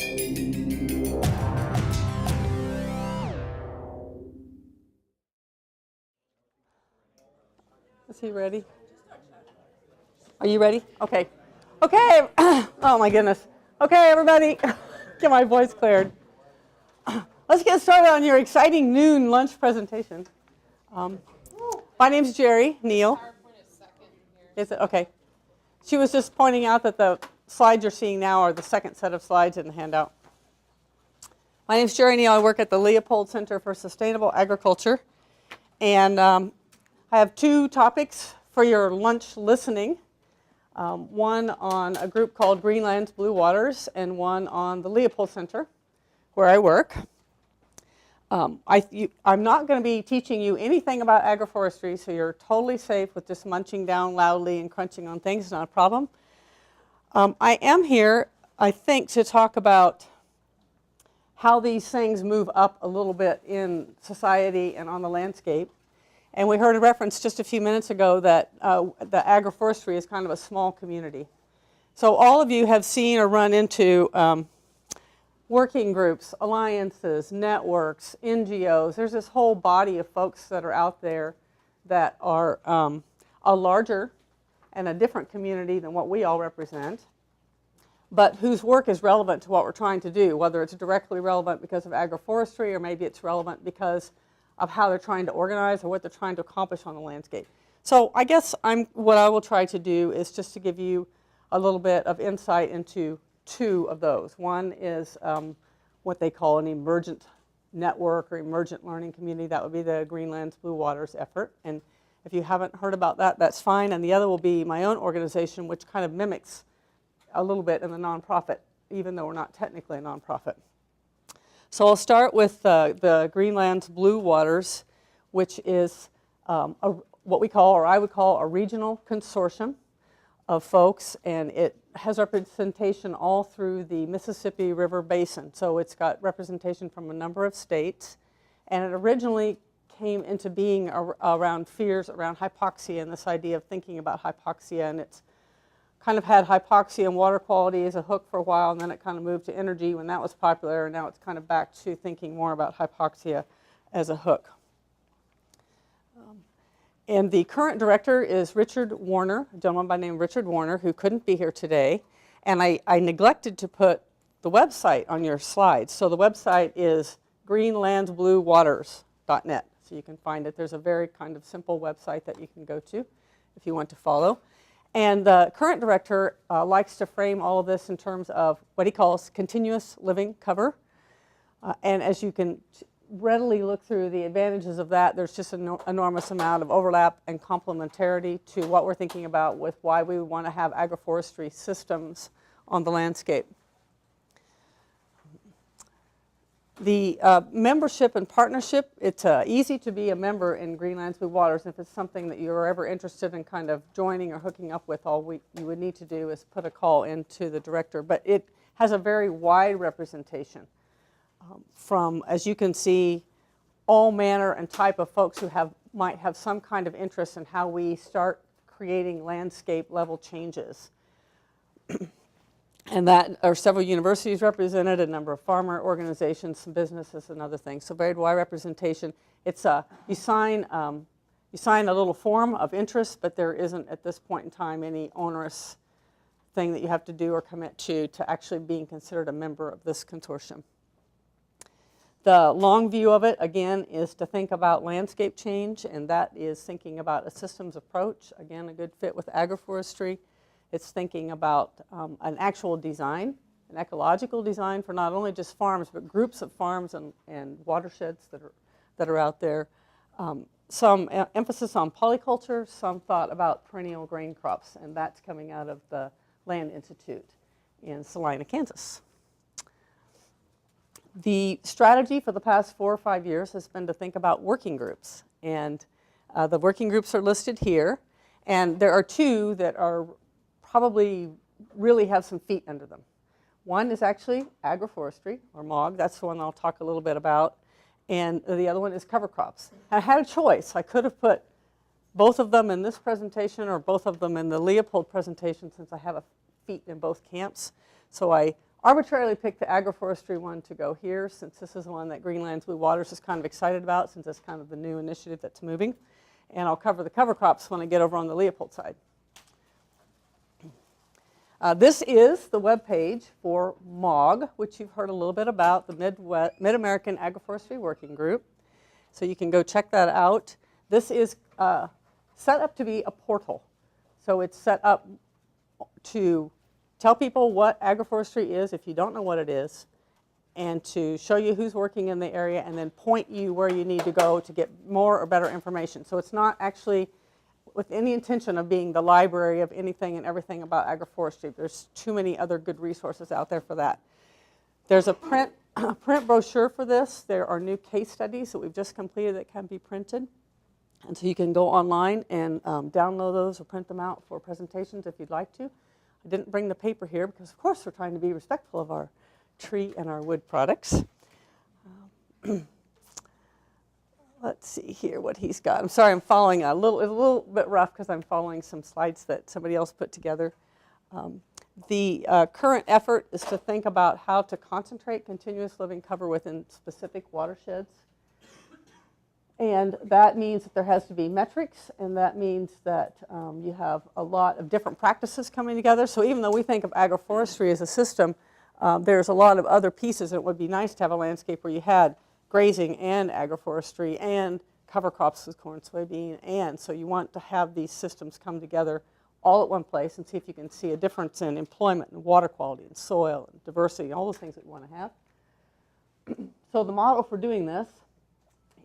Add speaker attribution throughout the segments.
Speaker 1: Is he ready? Are you ready? Okay. Okay. Oh my goodness. Okay, everybody. Get my voice cleared. Let's get started on your exciting noon lunch presentation. My name's Jerry Neal. Is it? Okay. She was just pointing out that the slides you're seeing now are the second set of slides in the handout. My name's Jerry Neal. I work at the Leopold Center for Sustainable Agriculture. And I have two topics for your lunch listening. One on a group called Greenland's Blue Waters and one on the Leopold Center where I work. I'm not going to be teaching you anything about agroforestry, so you're totally safe with just munching down loudly and crunching on things. It's not a problem. I am here, I think, to talk about how these things move up a little bit in society and on the landscape. And we heard a reference just a few minutes ago that the agroforestry is kind of a small community. So all of you have seen or run into working groups, alliances, networks, NGOs. There's this whole body of folks that are out there that are a larger and a different community than what we all represent, but whose work is relevant to what we're trying to do, whether it's directly relevant because of agroforestry or maybe it's relevant because of how they're trying to organize or what they're trying to accomplish on the landscape. So I guess what I will try to do is just to give you a little bit of insight into two of those. One is what they call an emergent network or emergent learning community. That would be the Greenland's Blue Waters effort. And if you haven't heard about that, that's fine. And the other will be my own organization, which kind of mimics a little bit in the nonprofit, even though we're not technically a nonprofit. So I'll start with the Greenland's Blue Waters, which is what we call, or I would call, a regional consortium of folks, and it has representation all through the Mississippi River Basin. So it's got representation from a number of states, and it originally came into being around fears around hypoxia and this idea of thinking about hypoxia, and it's kind of had hypoxia and water quality as a hook for a while, and then it kind of moved to energy when that was popular, and now it's kind of back to thinking more about hypoxia as a hook. And the current director is Richard Warner, a gentleman by the name of Richard Warner, who couldn't be here today. And I neglected to put the website on your slides. So the website is greenlandsbluewaters.net. So you can find it. There's a very kind of simple website that you can go to if you want to follow. And the current director likes to frame all of this in terms of what he calls continuous living cover. And as you can readily look through the advantages of that, there's just an enormous amount of overlap and complementarity to what we're thinking about with why we want to have agroforestry systems on the landscape. The membership and partnership, it's easy to be a member in Greenland's Blue Waters. If it's something that you're ever interested in kind of joining or hooking up with, all you would need to do is put a call into the director. But it has a very wide representation from, as you can see, all manner and type of folks who might have some kind of interest in how we start creating landscape level changes. And that are several universities represented, a number of farmer organizations, some businesses, and other things. So very wide representation. It's you sign a little form of interest, but there isn't at this point in time any onerous thing that you have to do or commit to actually being considered a member of this consortium. The long view of it, again, is to think about landscape change, and that is thinking about a systems approach. Again, a good fit with agroforestry. It's thinking about an actual design, an ecological design for not only just farms, but groups of farms and watersheds that are out there. Some emphasis on polyculture, some thought about perennial grain crops, and that's coming out of the Land Institute in Salina, Kansas. The strategy for the past 4 or 5 years has been to think about working groups, and the working groups are listed here, and there are two that are probably really have some feet under them. One is actually agroforestry, or MOG. That's the one I'll talk a little bit about. And the other one is cover crops. And I had a choice. I could have put both of them in this presentation or both of them in the Leopold presentation, since I have a feet in both camps. So I arbitrarily picked the agroforestry one to go here, since this is the one that Greenland's Blue Waters is kind of excited about, since it's kind of the new initiative that's moving. And I'll cover the cover crops when I get over on the Leopold side. This is the web page for MAWG, which you've heard a little bit about, the Mid-American Agroforestry Working Group. So you can go check that out. This is set up to be a portal. So it's set up to tell people what agroforestry is if you don't know what it is, and to show you who's working in the area, and then point you where you need to go to get more or better information. So it's not actually with any intention of being the library of anything and everything about agroforestry. There's too many other good resources out there for that. There's a print brochure for this. There are new case studies that we've just completed that can be printed. And so you can go online and download those or print them out for presentations if you'd like to. I didn't bring the paper here because, of course, we're trying to be respectful of our tree and our wood products. Let's see here what he's got. I'm sorry, I'm following it's a little bit rough because I'm following some slides that somebody else put together. The current effort is to think about how to concentrate continuous living cover within specific watersheds. And that means that there has to be metrics, and that means that you have a lot of different practices coming together. So even though we think of agroforestry as a system, there's a lot of other pieces. It would be nice to have a landscape where you had grazing and agroforestry and cover crops with corn, soybean, and so you want to have these systems come together all at one place and see if you can see a difference in employment and water quality and soil and diversity, all those things that you want to have. So the model for doing this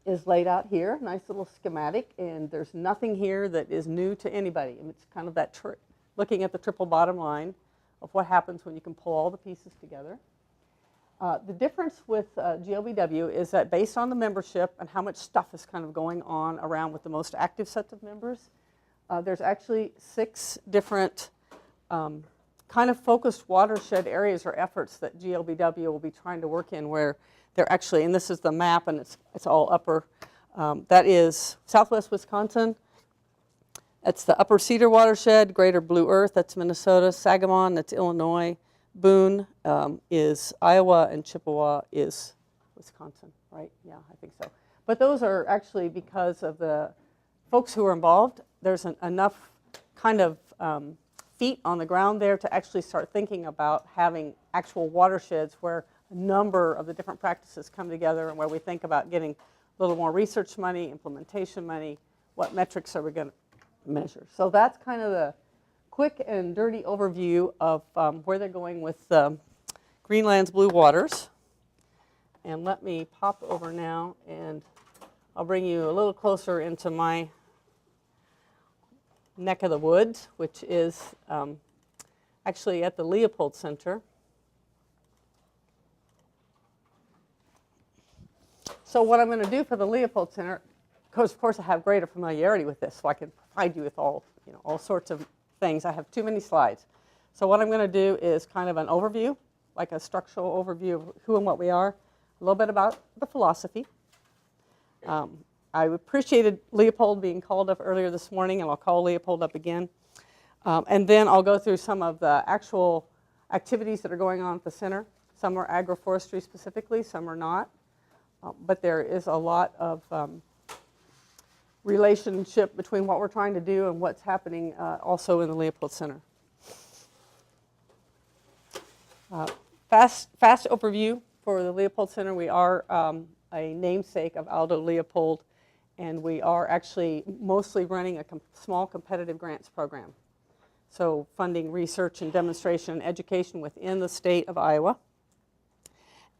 Speaker 1: is laid out here, nice little schematic, and there's nothing here that is new to anybody. And it's kind of that looking at the triple bottom line of what happens when you can pull all the pieces together. The difference with GLBW is that based on the membership and how much stuff is kind of going on around with the most active set of members, there's actually 6 different kind of focused watershed areas or efforts that GLBW will be trying to work in, where they're actually, and this is the map, and it's all upper. That is Southwest Wisconsin. That's the Upper Cedar Watershed, Greater Blue Earth, that's Minnesota. Sangamon, that's Illinois. Boone is Iowa, and Chippewa is Wisconsin, right? Yeah, I think so. But those are actually because of the folks who are involved. There's enough kind of feet on the ground there to actually start thinking about having actual watersheds where a number of the different practices come together, and where we think about getting a little more research money, implementation money, what metrics are we going to measure. So that's kind of the quick and dirty overview of where they're going with Greenland's Blue Waters. And let me pop over now, and I'll bring you a little closer into my neck of the woods, which is actually at the Leopold Center. So what I'm going to do for the Leopold Center, because of course I have greater familiarity with this, so I can provide you with all sorts of things. I have too many slides. So what I'm going to do is kind of an overview, like a structural overview of who and what we are, a little bit about the philosophy. I appreciated Leopold being called up earlier this morning, and I'll call Leopold up again. And then I'll go through some of the actual activities that are going on at the center. Some are agroforestry specifically, some are not. But there is a lot of relationship between what we're trying to do and what's happening also in the Leopold Center. Fast overview for the Leopold Center. We are a namesake of Aldo Leopold, and we are actually mostly running a small competitive grants program. So funding research and demonstration and education within the state of Iowa.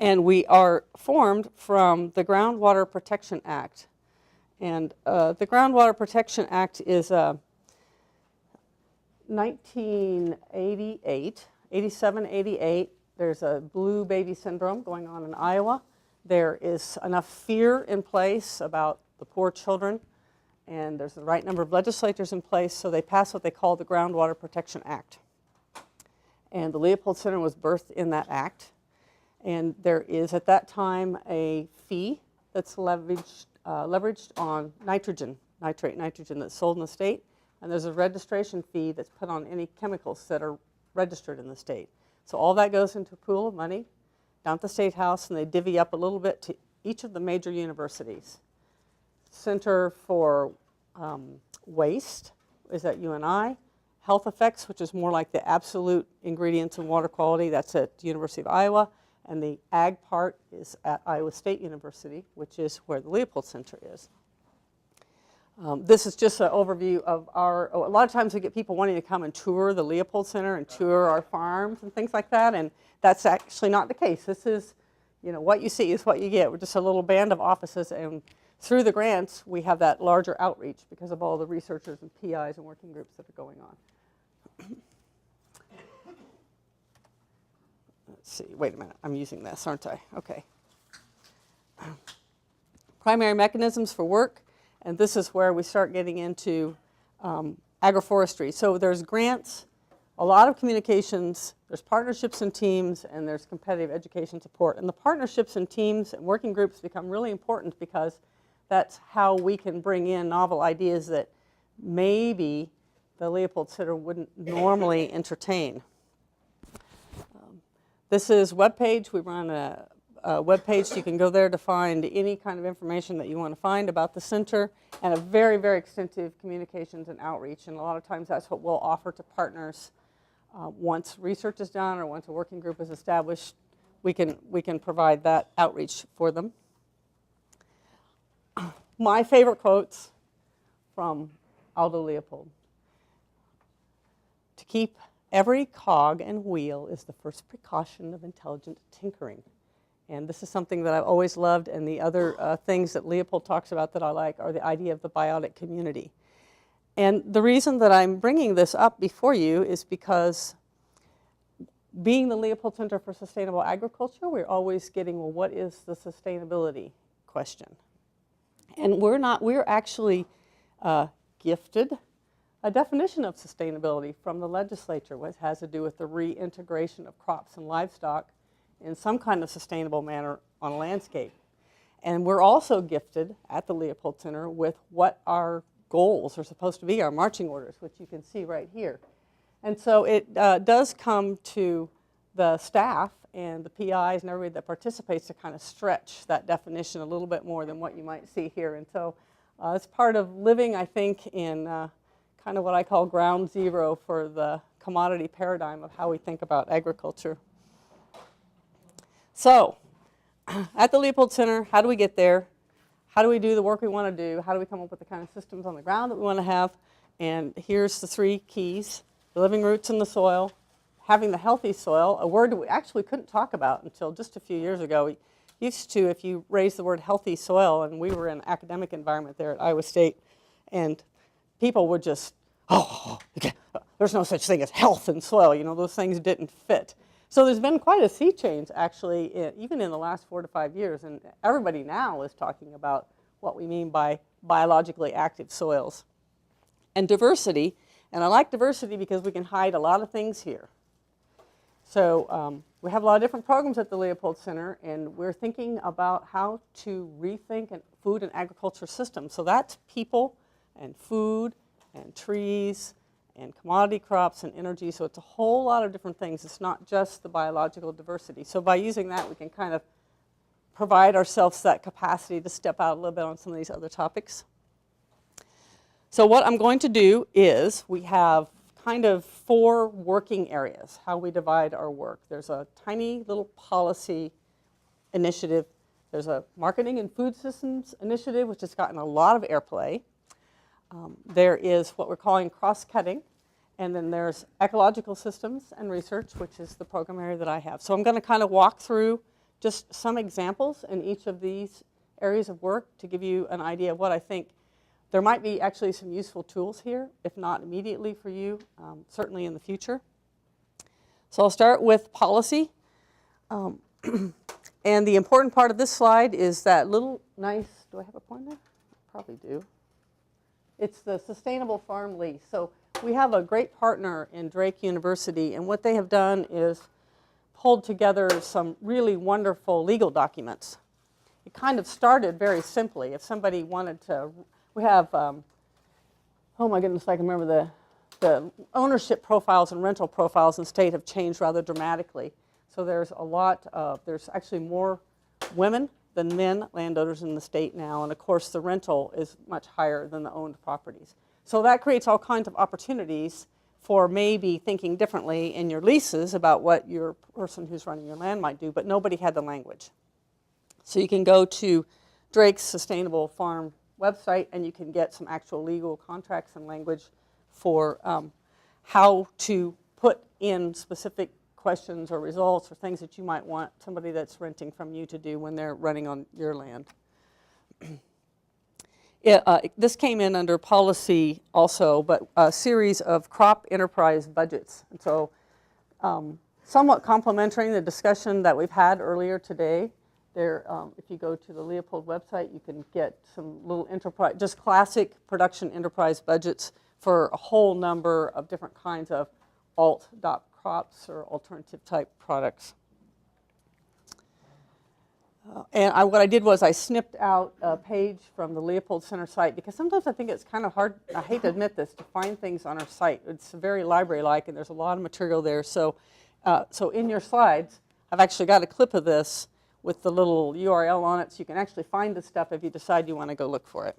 Speaker 1: And we are formed from the Groundwater Protection Act. And the Groundwater Protection Act is 1988, 87, 88. There's a blue baby syndrome going on in Iowa. There is enough fear in place about the poor children, and there's the right number of legislators in place, so they passed what they call the Groundwater Protection Act. And the Leopold Center was birthed in that act. And there is, at that time, a fee that's leveraged on nitrogen, nitrogen that's sold in the state. And there's a registration fee that's put on any chemicals that are registered in the state. So all that goes into a pool of money down at the State House, and they divvy up a little bit to each of the major universities. Center for Waste is at UNI. Health Effects, which is more like the absolute ingredients in water quality, that's at the University of Iowa. And the ag part is at Iowa State University, which is where the Leopold Center is. This is just an overview of a lot of times we get people wanting to come and tour the Leopold Center and tour our farms and things like that, and that's actually not the case. This is, what you see is what you get. We're just a little band of offices, and through the grants, we have that larger outreach because of all the researchers and PIs and working groups that are going on. Let's see, wait a minute, I'm using this, aren't I? Okay. Primary mechanisms for work, and this is where we start getting into agroforestry. So there's grants, a lot of communications, there's partnerships and teams, and there's competitive education support. And the partnerships and teams and working groups become really important because that's how we can bring in novel ideas that maybe the Leopold Center wouldn't normally entertain. This is webpage. We run a webpage. You can go there to find any kind of information that you want to find about the center, and a very, very extensive communications and outreach. And a lot of times that's what we'll offer to partners. Once research is done or once a working group is established, we can provide that outreach for them. My favorite quotes from Aldo Leopold. To keep every cog and wheel is the first precaution of intelligent tinkering. And this is something that I've always loved, and the other things that Leopold talks about that I like are the idea of the biotic community. And the reason that I'm bringing this up before you is because being the Leopold Center for Sustainable Agriculture, we're always getting, well, what is the sustainability question? And we're actually gifted a definition of sustainability from the legislature, which has to do with the reintegration of crops and livestock in some kind of sustainable manner on a landscape. And we're also gifted at the Leopold Center with what our goals are supposed to be, our marching orders, which you can see right here. And so it does come to the staff and the PIs and everybody that participates to kind of stretch that definition a little bit more than what you might see here. And so it's part of living, I think, in kind of what I call ground zero for the commodity paradigm of how we think about agriculture. So, at the Leopold Center, how do we get there? How do we do the work we want to do? How do we come up with the kind of systems on the ground that we want to have? And here's the three keys: the living roots in the soil, having the healthy soil, a word that we actually couldn't talk about until just a few years ago. We used to, if you raise the word healthy soil, and we were in an academic environment there at Iowa State, and people would just, okay, there's no such thing as health in soil. Those things didn't fit. So there's been quite a sea change, actually, even in the last 4 to 5 years. And everybody now is talking about what we mean by biologically active soils. And diversity, and I like diversity because we can hide a lot of things here. So we have a lot of different programs at the Leopold Center, and we're thinking about how to rethink a food and agriculture system. So that's people and food and trees and commodity crops and energy. So it's a whole lot of different things. It's not just the biological diversity. So by using that, we can kind of provide ourselves that capacity to step out a little bit on some of these other topics. So what I'm going to do is we have kind of 4 working areas, how we divide our work. There's a tiny little policy initiative. There's a marketing and food systems initiative, which has gotten a lot of airplay. There is what we're calling cross-cutting, and then there's ecological systems and research, which is the program area that I have. So I'm going to kind of walk through just some examples in each of these areas of work to give you an idea of what I think. There might be actually some useful tools here, if not immediately for you, certainly in the future. So I'll start with policy. And the important part of this slide is that little nice, do I have a pointer? Probably do. It's the sustainable farm lease. So we have a great partner in Drake University, and what they have done is pulled together some really wonderful legal documents. It kind of started very simply. If somebody wanted to, we have, oh my goodness, I can remember the ownership profiles and rental profiles in the state have changed rather dramatically. So there's a lot of, there's actually more women than men landowners in the state now, and of course the rental is much higher than the owned properties. So that creates all kinds of opportunities for maybe thinking differently in your leases about what your person who's running your land might do, but nobody had the language. So you can go to Drake's Sustainable Farm website and you can get some actual legal contracts and language for how to put in specific questions or results or things that you might want somebody that's renting from you to do when they're running on your land. This came in under policy also, but a series of crop enterprise budgets. And so somewhat complementing the discussion that we've had earlier today. There, if you go to the Leopold website, you can get some little enterprise, just classic production enterprise budgets for a whole number of different kinds of alt-DOP crops or alternative type products. And what I did was I snipped out a page from the Leopold Center site because sometimes I think it's kind of hard, I hate to admit this, to find things on our site. It's very library-like and there's a lot of material there. So, so in your slides, I've actually got a clip of this with the little URL on it so you can actually find the stuff if you decide you want to go look for it.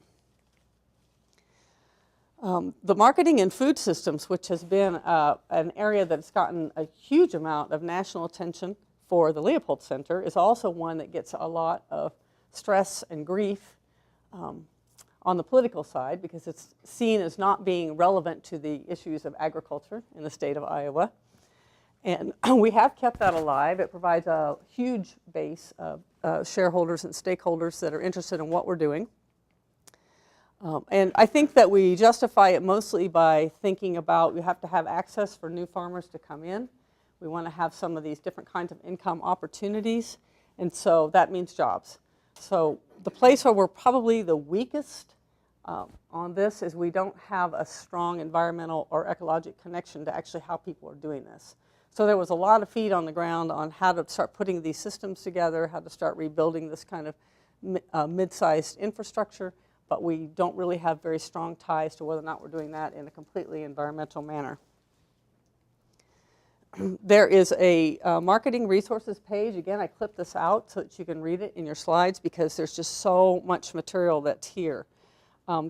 Speaker 1: The marketing and food systems, which has been an area that's gotten a huge amount of national attention for the Leopold Center, is also one that gets a lot of stress and grief on the political side because it's seen as not being relevant to the issues of agriculture in the state of Iowa. And we have kept that alive. It provides a huge base of shareholders and stakeholders that are interested in what we're doing. And I think that we justify it mostly by thinking about we have to have access for new farmers to come in. We want to have some of these different kinds of income opportunities, and so that means jobs. So the place where we're probably the weakest on this is we don't have a strong environmental or ecological connection to actually how people are doing this. So there was a lot of feet on the ground on how to start putting these systems together, how to start rebuilding this kind of mid-sized infrastructure, but we don't really have very strong ties to whether or not we're doing that in a completely environmental manner. There is a marketing resources page. Again, I clipped this out so that you can read it in your slides because there's just so much material that's here.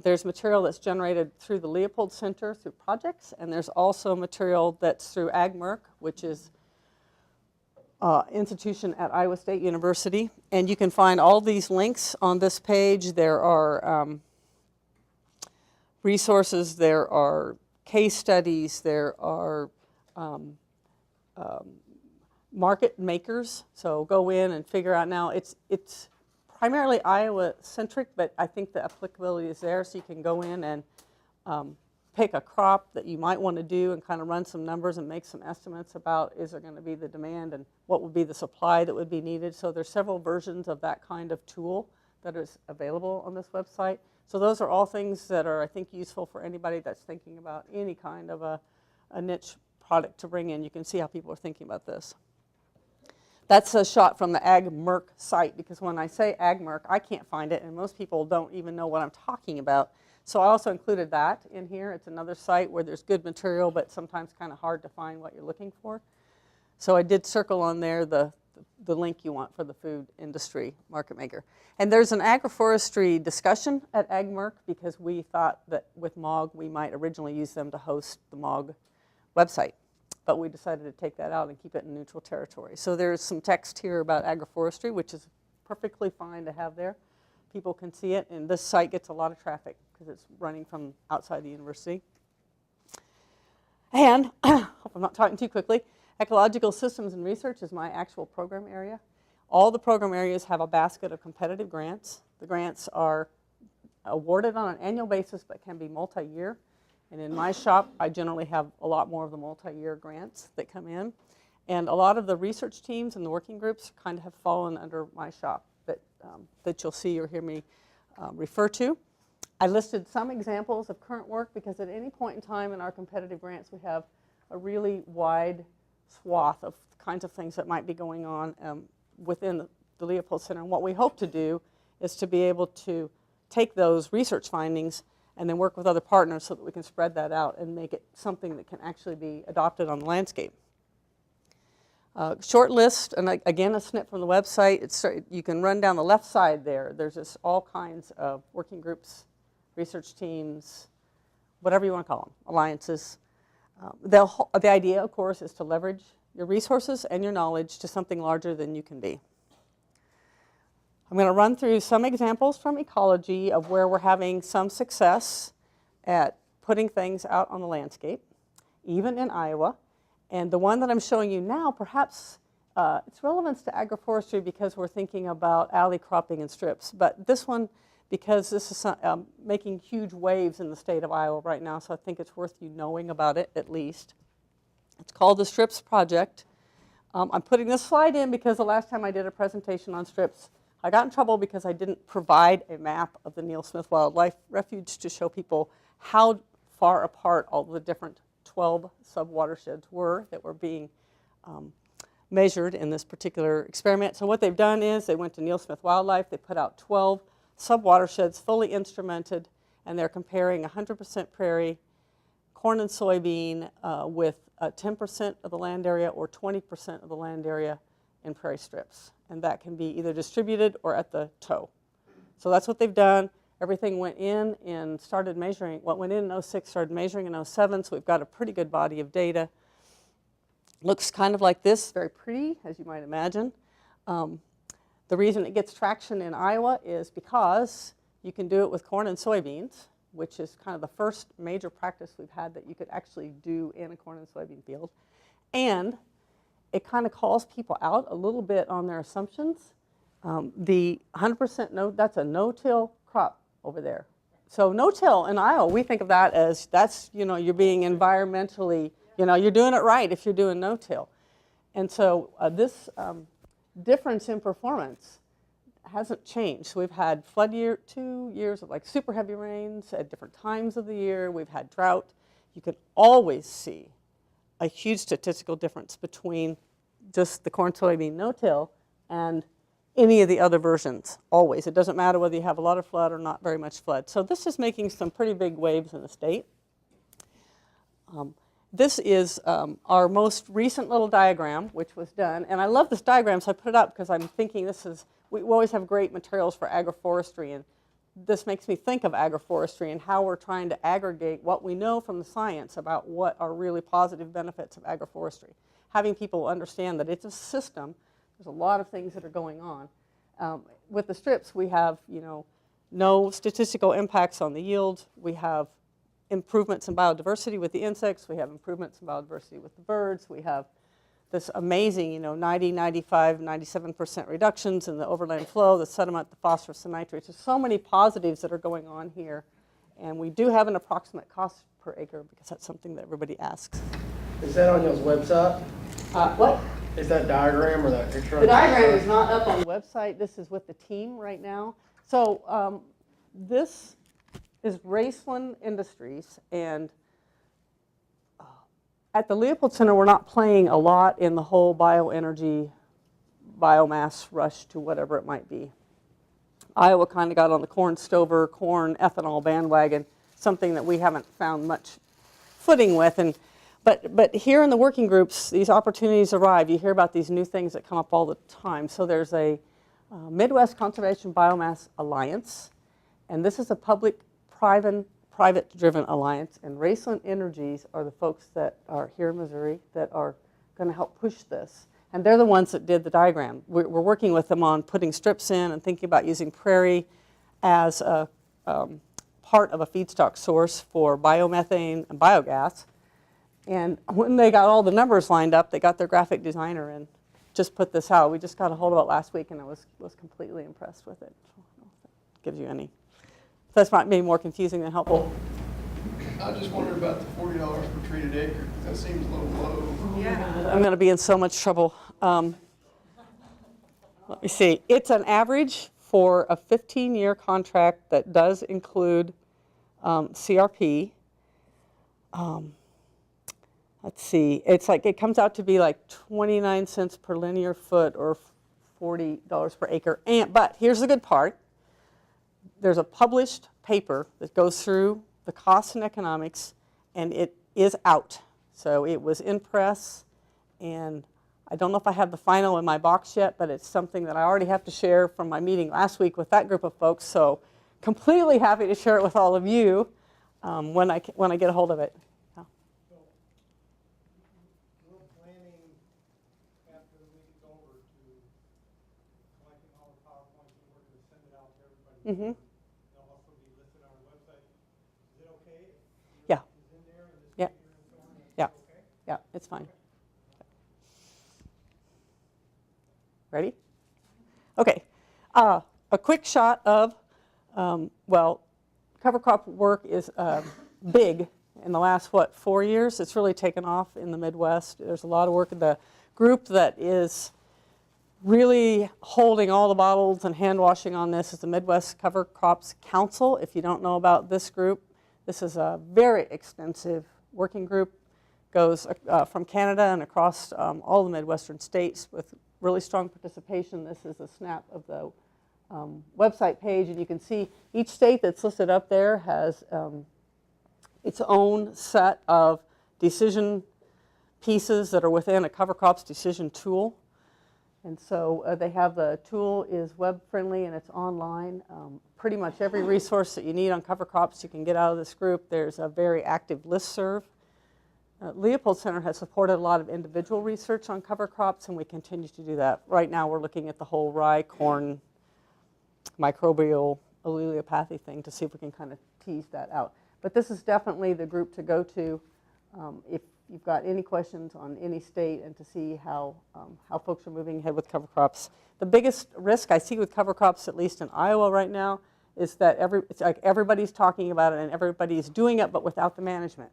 Speaker 1: There's material that's generated through the Leopold Center through projects, and there's also material that's through AgMerc, which is institution at Iowa State University. And you can find all these links on this page. There are resources, there are case studies, there are market makers. So go in and figure out now. It's primarily Iowa-centric, but I think the applicability is there, so you can go in and pick a crop that you might want to do and kind of run some numbers and make some estimates about is there going to be the demand and what would be the supply that would be needed. So there's several versions of that kind of tool that is available on this website. So those are all things that are, I think, useful for anybody that's thinking about any kind of a niche product to bring in. You can see how people are thinking about this. That's a shot from the AgMerc site, because when I say AgMerc, I can't find it, and most people don't even know what I'm talking about. So I also included that in here. It's another site where there's good material, but sometimes kind of hard to find what you're looking for. So I did circle on there the link you want for the food industry market maker. And there's an agroforestry discussion at AgMerc, because we thought that with MOG, we might originally use them to host the MOG website. But we decided to take that out and keep it in neutral territory. So there's some text here about agroforestry, which is perfectly fine to have there. People can see it, and this site gets a lot of traffic because it's running from outside the university. And, hope I'm not talking too quickly, Ecological Systems and Research is my actual program area. All the program areas have a basket of competitive grants. The grants are awarded on an annual basis but can be multi-year. And in my shop, I generally have a lot more of the multi-year grants that come in. And a lot of the research teams and the working groups kind of have fallen under my shop that you'll see or hear me refer to. I listed some examples of current work because at any point in time in our competitive grants, we have a really wide swath of kinds of things that might be going on within the Leopold Center. And what we hope to do is to be able to take those research findings and then work with other partners so that we can spread that out and make it something that can actually be adopted on the landscape. Short list, and again, a snip from the website. You can run down the left side there. There's just all kinds of working groups, research teams, whatever you want to call them, alliances. The idea, of course, is to leverage your resources and your knowledge to something larger than you can be. I'm going to run through some examples from ecology of where we're having some success at putting things out on the landscape, even in Iowa. And the one that I'm showing you now, perhaps its relevance to agroforestry because we're thinking about alley cropping and strips. But this one, because this is making huge waves in the state of Iowa right now, so I think it's worth you knowing about it at least. It's called the Strips Project. I'm putting this slide in because the last time I did a presentation on strips, I got in trouble because I didn't provide a map of the Neal Smith Wildlife Refuge to show people how far apart all the different 12 sub-watersheds were that were being measured in this particular experiment. So what they've done is they went to Neal Smith Wildlife, they put out 12 sub-watersheds fully instrumented, and they're comparing 100% prairie, corn and soybean with 10% of the land area or 20% of the land area in prairie strips. And that can be either distributed or at the toe. So that's what they've done. Everything went in and started measuring. What went in 06 started measuring in 07, so we've got a pretty good body of data. Looks kind of like this, very pretty, as you might imagine. The reason it gets traction in Iowa is because you can do it with corn and soybeans, which is kind of the first major practice we've had that you could actually do in a corn and soybean field. And it kind of calls people out a little bit on their assumptions. The 100% no, that's a no-till crop over there. So no-till in Iowa, we think of that as that's, you know, you're being environmentally, you know, you're doing it right if you're doing no-till. And so this difference in performance hasn't changed. So we've had flood year, 2 years of like super heavy rains at different times of the year. We've had drought. You can always see a huge statistical difference between just the corn soybean no-till and any of the other versions, always. It doesn't matter whether you have a lot of flood or not very much flood. So this is making some pretty big waves in the state. This is our most recent little diagram, which was done. And I love this diagram, so I put it up because I'm thinking this is, we always have great materials for agroforestry, and this makes me think of agroforestry and how we're trying to aggregate what we know from the science about what are really positive benefits of agroforestry. Having people understand that it's a system. There's a lot of things that are going on. With the strips, we have, you know, no statistical impacts on the yield. We have improvements in biodiversity with the insects. We have improvements in biodiversity with the birds. We have this amazing, you know, 90, 95, 97% reductions in the overland flow, the sediment, the phosphorus, and nitrates. There's so many positives that are going on here. And we do have an approximate cost per acre because that's something that everybody asks.
Speaker 2: Is that on y'all's website?
Speaker 1: What?
Speaker 2: Is that diagram or that picture?
Speaker 1: The diagram is not up on the website. This is with the team right now. So this is Raceland Industries, and at the Leopold Center, we're not playing a lot in the whole bioenergy, biomass rush to whatever it might be. Iowa kind of got on the corn stover, corn ethanol bandwagon, something that we haven't found much footing with. But here in the working groups, these opportunities arrive. You hear about these new things that come up all the time. So there's a Midwest Conservation Biomass Alliance, and this is a private-driven alliance, and Raceland Energies are the folks that are here in Missouri that are going to help push this. And they're the ones that did the diagram. We're working with them on putting strips in and thinking about using prairie as a part of a feedstock source for biomethane and biogas. And when they got all the numbers lined up, they got their graphic designer and just put this out. We just got a hold of it last week, and I was completely impressed with it. So I don't know if that gives you any. That's maybe more confusing than helpful.
Speaker 3: I just wondered about the $40 per treated acre. That seems a little low.
Speaker 1: Yeah. I'm going to be in so much trouble. Let me see. It's an average for a 15-year contract that does include CRP. Let's see. It's like it comes out to be like 29 cents per linear foot or $40 per acre. But here's the good part. There's a published paper that goes through the costs and economics, and it is out. So it was in press, and I don't know if I have the final in my box yet, but it's something that I already have to share from my meeting last week with that group of folks. So completely happy to share it with all of you when I get a hold of it. Yeah.
Speaker 4: So we're planning after the week is over to collecting all the PowerPoints and we're going to send it out to everybody. They'll also be listed on our website. Is it okay if
Speaker 1: Yeah.
Speaker 4: is in there and this
Speaker 1: Yeah.
Speaker 4: figure and so on?
Speaker 1: Yeah.
Speaker 4: Okay?
Speaker 1: Yeah, it's fine. Ready? Okay. A quick shot of, well, cover crop work is big in the last, 4 years? It's really taken off in the Midwest. There's a lot of work. The group that is really holding all the bottles and hand washing on this is the Midwest Cover Crops Council. If you don't know about this group, this is a very extensive working group. Goes from Canada and across all the Midwestern states with really strong participation. This is a snap of the website page, and you can see each state that's listed up there has its own set of decision pieces that are within a cover crops decision tool. And so they have the tool is web friendly and it's online. Pretty much every resource that you need on cover crops you can get out of this group. There's a very active listserv. Leopold Center has supported a lot of individual research on cover crops, and we continue to do that. Right now we're looking at the whole rye, corn, microbial allelopathy thing to see if we can kind of tease that out. But this is definitely the group to go to if you've got any questions on any state and to see how folks are moving ahead with cover crops. The biggest risk I see with cover crops, at least in Iowa right now, is that it's like everybody's talking about it and everybody's doing it, but without the management.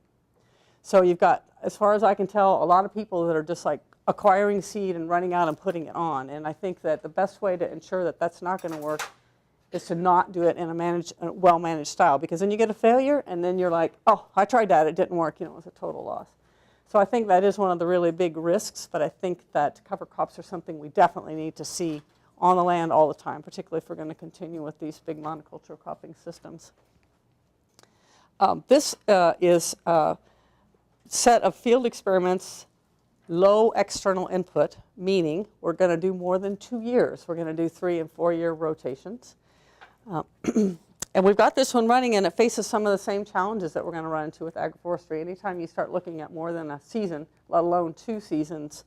Speaker 1: So you've got, as far as I can tell, a lot of people that are just like acquiring seed and running out and putting it on. And I think that the best way to ensure that that's not going to work is to not do it in a well-managed style, because then you get a failure and then you're like, oh, I tried that, it didn't work, it was a total loss. So I think that is one of the really big risks, but I think that cover crops are something we definitely need to see on the land all the time, particularly if we're going to continue with these big monoculture cropping systems. This is a set of field experiments, low external input, meaning we're going to do more than 2 years. We're going to do 3 and 4 year rotations. And we've got this one running, and it faces some of the same challenges that we're going to run into with agroforestry. Anytime you start looking at more than a season, let alone 2 seasons,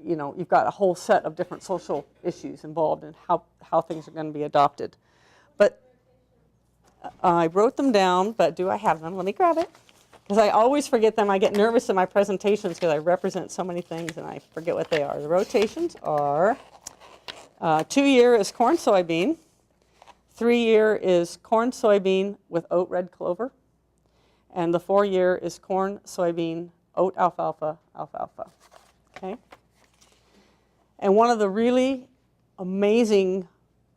Speaker 1: you know, you've got a whole set of different social issues involved in how things are going to be adopted. But I wrote them down, but do I have them? Let me grab it. Because I always forget them. I get nervous in my presentations because I represent so many things and I forget what they are. The rotations are 2 year is corn soybean, 3 year is corn soybean with oat red clover, and the 4 year is corn soybean oat alfalfa alfalfa. Okay. And one of the really amazing,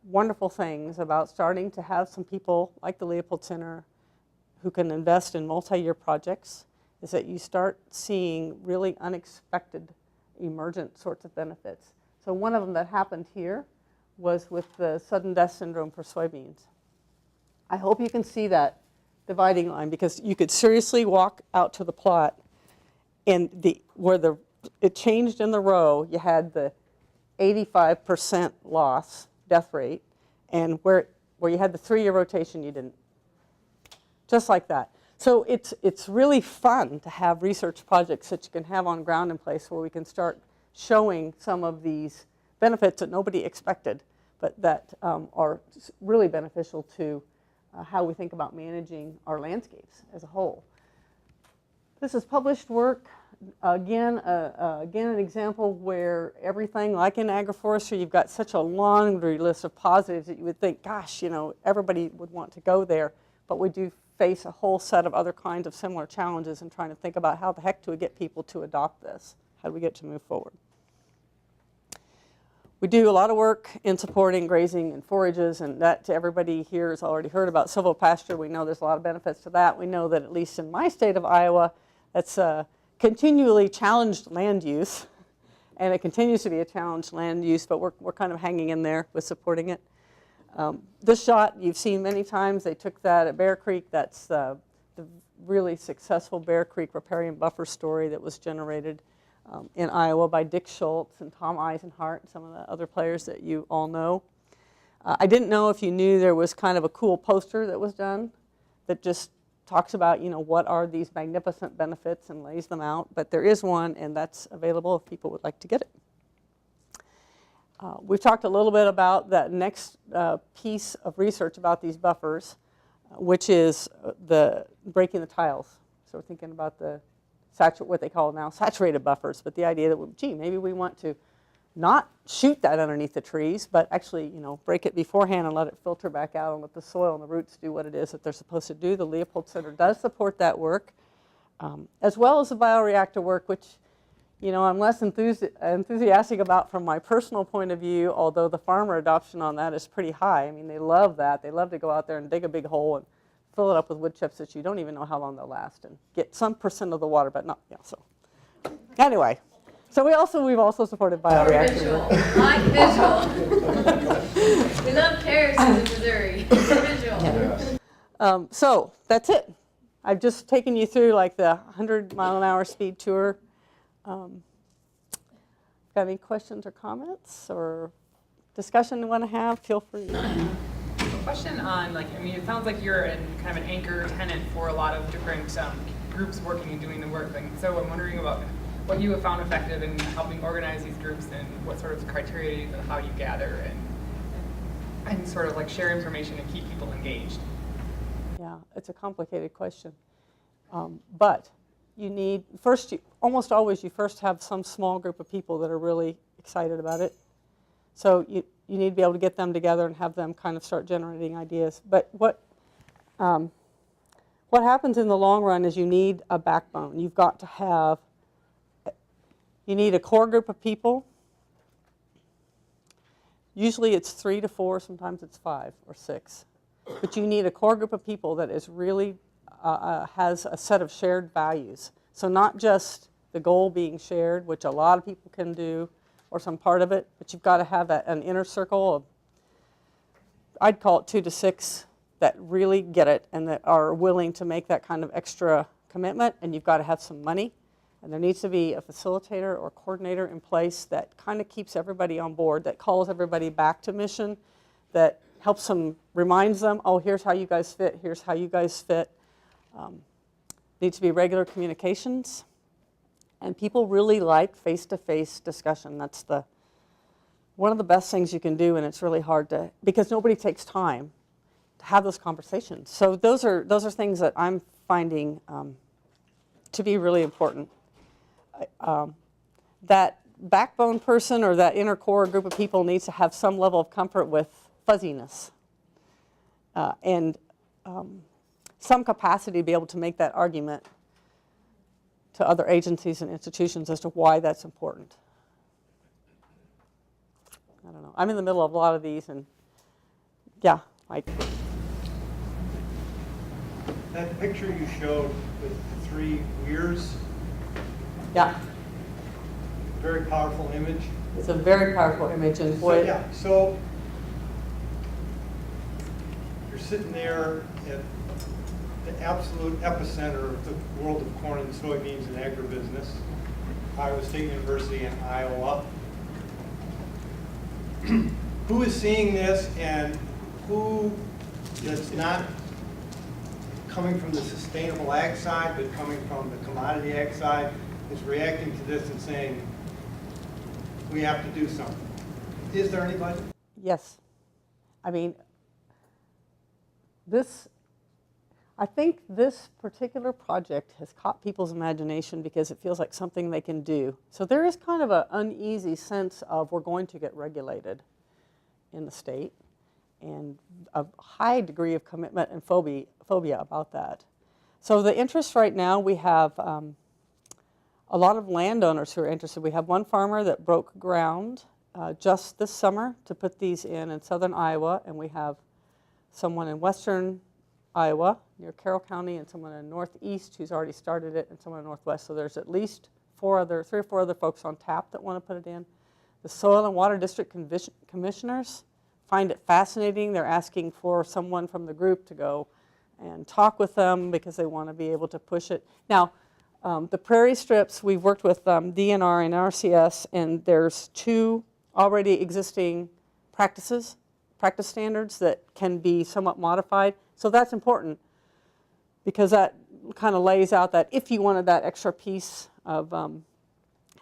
Speaker 1: wonderful things about starting to have some people like the Leopold Center who can invest in multi-year projects is that you start seeing really unexpected emergent sorts of benefits. So one of them that happened here was with the sudden death syndrome for soybeans. I hope you can see that dividing line, because you could seriously walk out to the plot and where it changed in the row, you had the 85% loss, death rate, and where you had the 3 year rotation, you didn't. Just like that. So it's really fun to have research projects that you can have on ground in place where we can start showing some of these benefits that nobody expected, but that are really beneficial to how we think about managing our landscapes as a whole. This is published work. Again, an example where everything, like in agroforestry, you've got such a laundry list of positives that you would think, gosh, you know, everybody would want to go there, but we do face a whole set of other kinds of similar challenges in trying to think about how the heck do we get people to adopt this? How do we get to move forward? We do a lot of work in supporting grazing and forages, and that to everybody here has already heard about silvopasture. We know there's a lot of benefits to that. We know that at least in my state of Iowa, that's a continually challenged land use, and it continues to be a challenged land use, but we're kind of hanging in there with supporting it. This shot you've seen many times. They took that at Bear Creek. That's the really successful Bear Creek riparian buffer story that was generated in Iowa by Dick Schultz and Tom Eisenhart and some of the other players that you all know. I didn't know if you knew there was kind of a cool poster that was done that just talks about, you know, what are these magnificent benefits and lays them out. But there is one, and that's available if people would like to get it. We've talked a little bit about that next piece of research about these buffers, which is the breaking the tiles. So we're thinking about the what they call now saturated buffers, but the idea that, gee, maybe we want to not shoot that underneath the trees, but actually, you know, break it beforehand and let it filter back out and let the soil and the roots do what it is that they're supposed to do. The Leopold Center does support that work, as well as the bioreactor work, which, you know, I'm less enthusiastic about from my personal point of view, although the farmer adoption on that is pretty high. I mean, they love that. They love to go out there and dig a big hole and fill it up with wood chips that you don't even know how long they'll last and get some % of the water, but not, yeah, so. Anyway, so we've also supported bioreactor.
Speaker 5: Visual, like visual. We love carrots in Missouri. Visual.
Speaker 1: So that's it. I've just taken you through like the 100-mile-an-hour speed tour. Got any questions or comments or discussion you want to have? Feel free.
Speaker 6: A question on, like, I mean, it sounds like you're kind of an anchor tenant for a lot of different groups working and doing the work. And so I'm wondering about what you have found effective in helping organize these groups and what sort of criteria and how you gather and sort of like share information and keep people engaged.
Speaker 1: Yeah, it's a complicated question. But you need, almost always you first have some small group of people that are really excited about it. So you need to be able to get them together and have them kind of start generating ideas. But what happens in the long run is you need a backbone. You've got to have, you need a core group of people. Usually it's 3 to 4, sometimes it's 5 or 6. But you need a core group of people that is really, has a set of shared values. So not just the goal being shared, which a lot of people can do, or some part of it, but you've got to have an inner circle of, I'd call it 2 to 6, that really get it and that are willing to make that kind of extra commitment, and you've got to have some money. And there needs to be a facilitator or coordinator in place that kind of keeps everybody on board, that calls everybody back to mission, that helps them, reminds them, oh, here's how you guys fit, here's how you guys fit. Needs to be regular communications. And people really like face-to-face discussion. That's one of the best things you can do, and it's really hard to, because nobody takes time to have those conversations. So those are things that I'm finding to be really important. That backbone person or that inner core group of people needs to have some level of comfort with fuzziness and some capacity to be able to make that argument to other agencies and institutions as to why that's important. I don't know. I'm in the middle of a lot of these, and yeah, Mike.
Speaker 4: That picture you showed with the 3 weirs,
Speaker 1: Yeah,
Speaker 4: very powerful image.
Speaker 1: it's a very powerful image, and boy,
Speaker 4: So you're sitting there at the absolute epicenter of the world of corn and soybeans and agribusiness, Iowa State University in Iowa. Who is seeing this, and who is not coming from the sustainable ag side, but coming from the commodity ag side, is reacting to this and saying, we have to do something? Is there anybody?
Speaker 1: yes. I mean, I think this particular project has caught people's imagination because it feels like something they can do. So there is kind of an uneasy sense of we're going to get regulated in the state, and a high degree of commitment and phobia about that. So the interest right now, we have a lot of landowners who are interested. We have one farmer that broke ground just this summer to put these in southern Iowa, and we have someone in western Iowa near Carroll County, and someone in northeast who's already started it, and someone in northwest. So there's at least 3 or 4 other folks on tap that want to put it in. The Soil and Water District Commissioners find it fascinating. They're asking for someone from the group to go and talk with them because they want to be able to push it. Now, the prairie strips, we've worked with DNR and RCS, and there's 2 already existing practice standards that can be somewhat modified. So that's important because that kind of lays out that if you wanted that extra piece of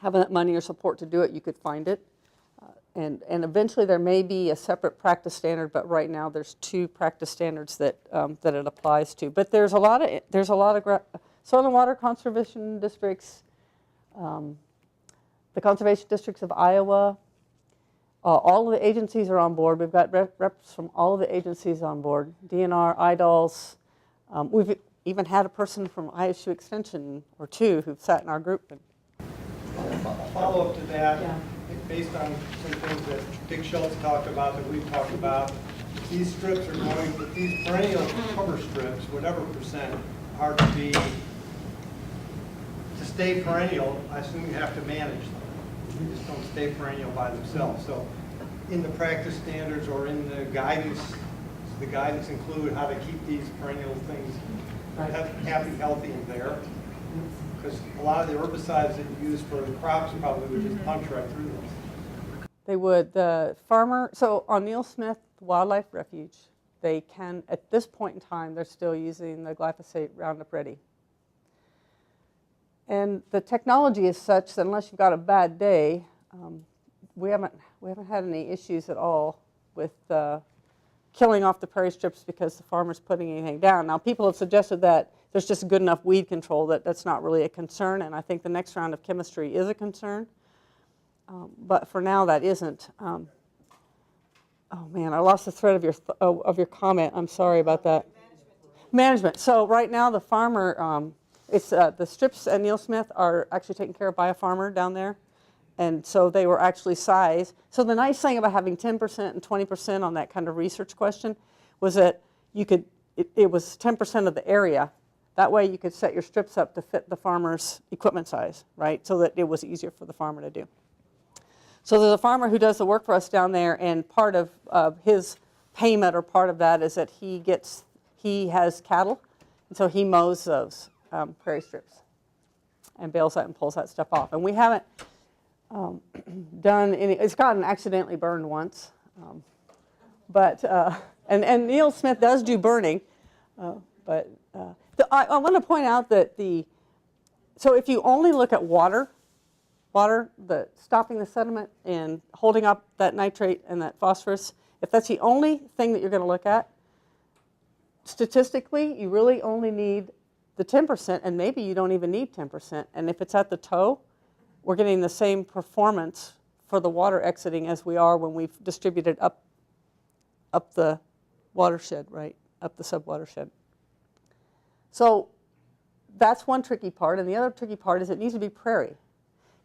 Speaker 1: having that money or support to do it, you could find it. And eventually there may be a separate practice standard, but right now there's 2 practice standards that that it applies to. But there's a lot of soil and water conservation districts, the conservation districts of Iowa. All of the agencies are on board. We've got reps from all of the agencies on board. DNR, IDALS. We've even had a person from ISU Extension or 2 who've sat in our group.
Speaker 4: A follow-up to that, based on some things that Dick Schultz talked about, that we've talked about, these strips are going, these perennial cover strips, whatever percent, are to stay perennial. I assume you have to manage them. They just don't stay perennial by themselves. So in the practice standards or in the guidance, does the guidance include how to keep these perennial things happy, healthy, and there? Because a lot of the herbicides that you use for the crops probably would just punch right through them.
Speaker 1: They would. The farmer, so on Neal Smith Wildlife Refuge, they can, at this point in time, they're still using the glyphosate Roundup Ready. And the technology is such that unless you've got a bad day, we haven't had any issues at all with killing off the prairie strips because the farmer's putting anything down. Now, people have suggested that there's just good enough weed control that that's not really a concern, and I think the next round of chemistry is a concern. But for now, that isn't. Oh man, I lost the thread of your comment. I'm sorry about that. Management. So right now, the farmer, it's the strips at Neal Smith are actually taken care of by a farmer down there, and so they were actually sized. So the nice thing about having 10% and 20% on that kind of research question was that you could. It was 10% of the area. That way, you could set your strips up to fit the farmer's equipment size, right? So that it was easier for the farmer to do. So there's a farmer who does the work for us down there, and part of his payment or part of that is that he has cattle, and so he mows those prairie strips and bales that and pulls that stuff off. And we haven't done any. It's gotten accidentally burned once, and Neal Smith does do burning, but I want to point out that so if you only look at water, stopping the sediment and holding up that nitrate and that phosphorus, if that's the only thing that you're going to look at, statistically, you really only need the 10%, and maybe you don't even need 10%. And if it's at the toe, we're getting the same performance for the water exiting as we are when we've distributed up the watershed, right, up the sub-watershed. So that's one tricky part, and the other tricky part is it needs to be prairie,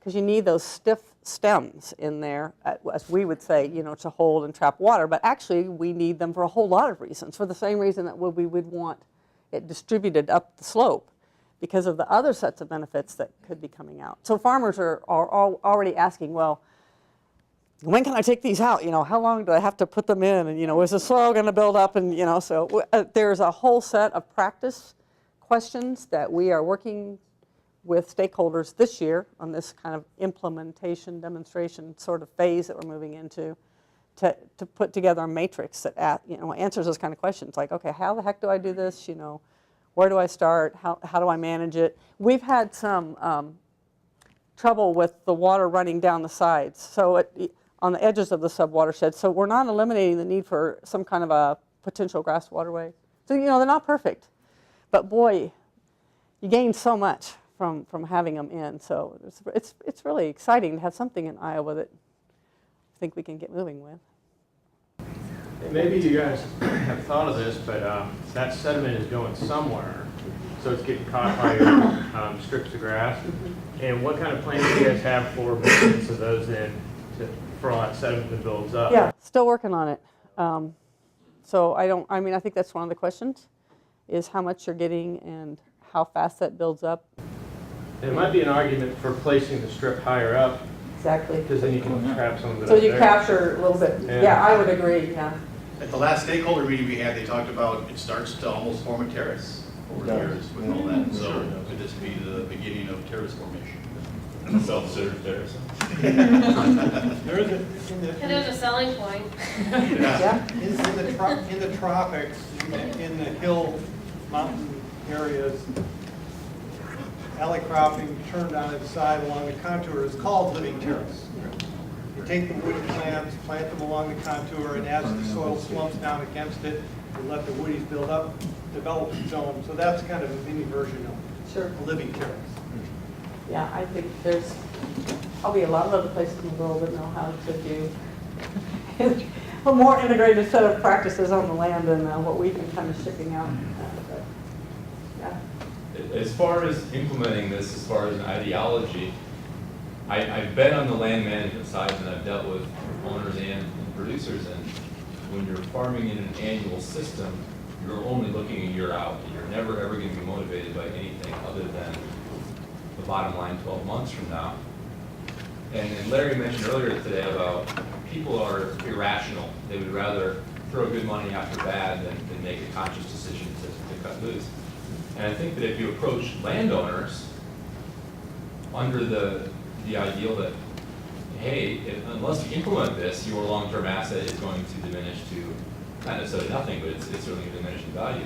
Speaker 1: because you need those stiff stems in there, as we would say, to hold and trap water. But actually, we need them for a whole lot of reasons, for the same reason that we would want it distributed up the slope, because of the other sets of benefits that could be coming out. So farmers are already asking, well, when can I take these out? How long do I have to put them in? And, is the soil going to build up? And, so there's a whole set of practice questions that we are working with stakeholders this year on this kind of implementation demonstration sort of phase that we're moving into to put together a matrix that answers those kind of questions like, okay, how the heck do I do this? Where do I start? How do I manage it? We've had some trouble with the water running down the sides, so on the edges of the sub-watershed. So we're not eliminating the need for some kind of a potential grass waterway. So they're not perfect, but boy, you gain so much from having them in. So it's really exciting to have something in Iowa that I think we can get moving with.
Speaker 7: Maybe you guys have thought of this, but that sediment is going somewhere, so it's getting caught by your strips of grass. And what kind of plans do you guys have for maintenance of those for all that sediment that builds up?
Speaker 1: Yeah, still working on it. So I think that's one of the questions, is how much you're getting and how fast that builds up.
Speaker 7: It might be an argument for placing the strip higher up
Speaker 1: exactly.
Speaker 7: Because then you can trap some of it
Speaker 1: So
Speaker 7: up
Speaker 1: you
Speaker 7: there.
Speaker 1: capture a little bit,
Speaker 7: Yeah.
Speaker 1: yeah, I would agree, yeah.
Speaker 8: At the last stakeholder meeting we had, they talked about it starts to almost form a terrace over the years with all that. So could this be the beginning of terrace formation?
Speaker 9: Self-serve terrace.
Speaker 4: There is
Speaker 5: And there's a selling point.
Speaker 1: Yeah,
Speaker 4: in the tropics, in the hill mountain areas, alley cropping turned on its side along the contour is called living terrace. You take the woody plants, plant them along the contour, and as the soil slumps down against it, you let the woodies build up, develop its own. So that's kind of a mini version of
Speaker 1: sure.
Speaker 4: a living terrace.
Speaker 1: Yeah, I think there's probably a lot of other places in the world that know how to do a more integrated set of practices on the land than what we've been kind of shipping out. But, yeah.
Speaker 9: As far as implementing this, as far as an ideology, I've been on the land management side and I've dealt with owners and producers, and when you're farming in an annual system, you're only looking a year out. You're never ever going to be motivated by anything other than the bottom line 12 months from now. And Larry mentioned earlier today about people are irrational. They would rather throw good money after bad than make a conscious decision to cut loose. And I think that if you approach landowners under the ideal that, hey, unless you implement this, your long-term asset is going to diminish to, not necessarily nothing, but it's certainly going to diminish in value.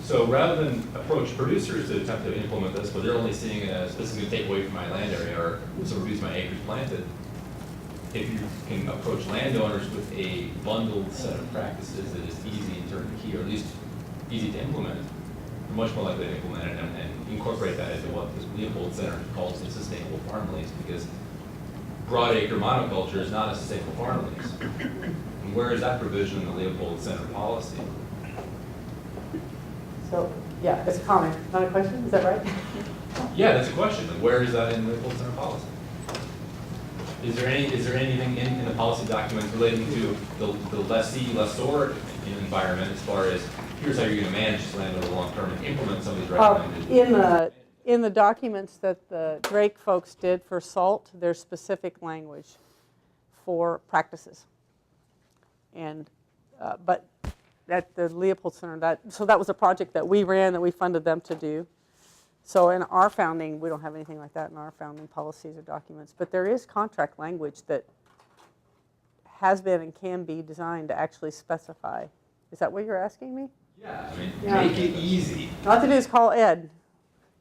Speaker 9: So rather than approach producers to attempt to implement this, but they're only seeing it as this is going to take away from my land area or this will reduce my acres planted, if you can approach landowners with a bundled set of practices that is easy and turnkey, or at least easy to implement, you're much more likely to implement it and incorporate that into what the Leopold Center calls the sustainable farm lease, because broad acre monoculture is not a sustainable farm lease. And where is that provision in the Leopold Center policy?
Speaker 1: So, yeah, it's a comment, not a question, is that right?
Speaker 9: Yeah, that's a question. And where is that in the Leopold Center policy? Is there anything in the policy documents relating to the lessor environment as far as here's how you're going to manage this land over the long term and implement some of these recommended?
Speaker 1: In the documents that the Drake folks did for salt, there's specific language for practices. And, but at the Leopold Center, so that was a project that we ran, that we funded them to do. So in our founding, we don't have anything like that in our founding policies or documents, but there is contract language that has been and can be designed to actually specify. Is that what you're asking me?
Speaker 9: Yeah, I mean,
Speaker 1: Yeah.
Speaker 9: make it easy.
Speaker 1: All I have to do is call Ed,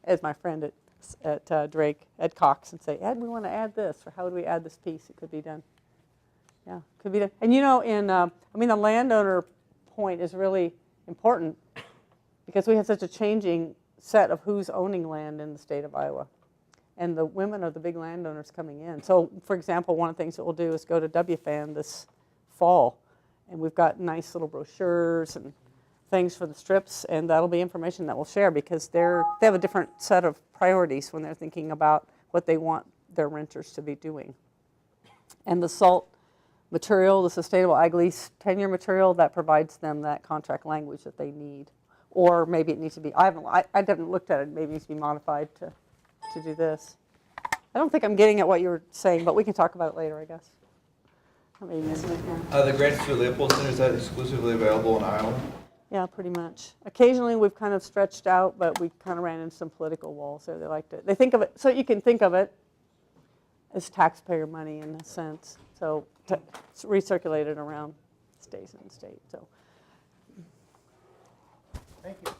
Speaker 1: Ed's my friend at Drake, Ed Cox, and say, Ed, we want to add this, or how would we add this piece? It could be done. Yeah, could be done. And you know, I mean, the landowner point is really important because we have such a changing set of who's owning land in the state of Iowa. And the women are the big landowners coming in. So, for example, one of the things that we'll do is go to WFAN this fall, and we've got nice little brochures and things for the strips, and that'll be information that we'll share because they have a different set of priorities when they're thinking about what they want their renters to be doing. And the salt material, the sustainable ag lease tenure material, that provides them that contract language that they need. Or maybe it needs to be, I haven't looked at it, maybe it needs to be modified to do this. I don't think I'm getting at what you were saying, but we can talk about it later, I guess. I may be missing it now.
Speaker 10: The grants through Leopold Center, is that exclusively available in Iowa?
Speaker 1: Yeah, pretty much. Occasionally we've kind of stretched out, but we kind of ran into some political walls there. They think of it, so you can think of it as taxpayer money in a sense. So it's recirculated around states and state. So.
Speaker 4: Thank you.